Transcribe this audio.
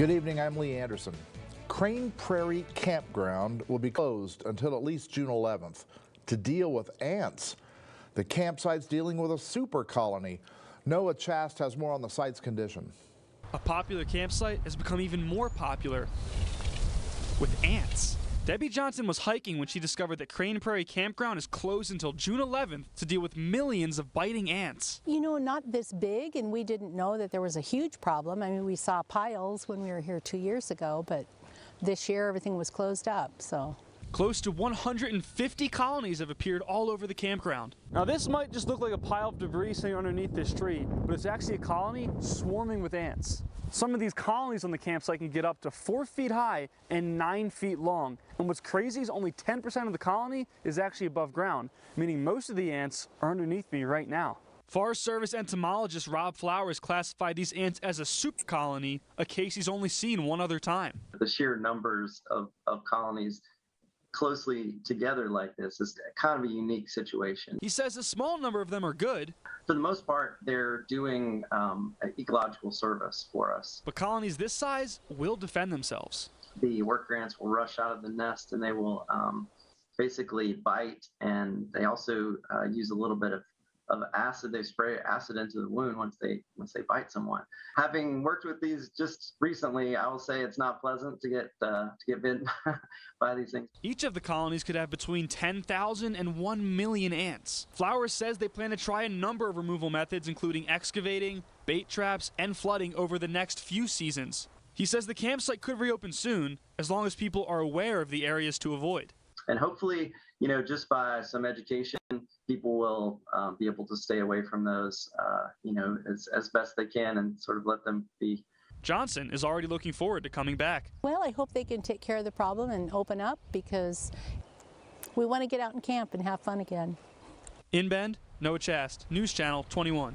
Good evening, I'm Lee Anderson. Prairie Campground will be closed until at least June 11th to deal with ants. The campsite's dealing with a super colony. Noah Chast has more on the site's condition. A popular campsite has become even more popular with ants. Debbie Johnson was hiking when she discovered that Prairie Campground is closed until June 11th to deal with millions of biting ants. You know, not this big, and we didn't know that there was a huge problem. I mean, we saw piles when we were here 2 years ago, but this year everything was closed up, so. Close to 150 colonies have appeared all over the campground. Now this might just look like a pile of debris sitting underneath this tree, but it's actually a colony swarming with ants. Some of these colonies on the campsite can get up to 4 feet high and 9 feet long. And what's crazy is only 10% of the colony is actually above ground, meaning most of the ants are underneath me right now. Forest Service entomologist Rob Flowers classified these ants as a super colony, a case he's only seen one other time. The sheer numbers of colonies closely together like this is kind of a unique situation. He says a small number of them are good. For the most part, they're doing an ecological service for us. But colonies this size will defend themselves. The worker ants will rush out of the nest and they will basically bite, and they also use a little bit of acid. They spray acid into the wound once they bite someone. Having worked with these just recently, I will say it's not pleasant to get bitten by these things. Each of the colonies could have between 10,000 and 1 million ants. Flowers says they plan to try a number of removal methods, including excavating, bait traps, and flooding over the next few seasons. He says the campsite could reopen soon, as long as people are aware of the areas to avoid. And hopefully, you know, just by some education, people will be able to stay away from those, you know, as best they can and sort of let them be. Johnson is already looking forward to coming back. Well, I hope they can take care of the problem and open up, because we want to get out and camp and have fun again. In Bend, Noah Chast, News Channel 21.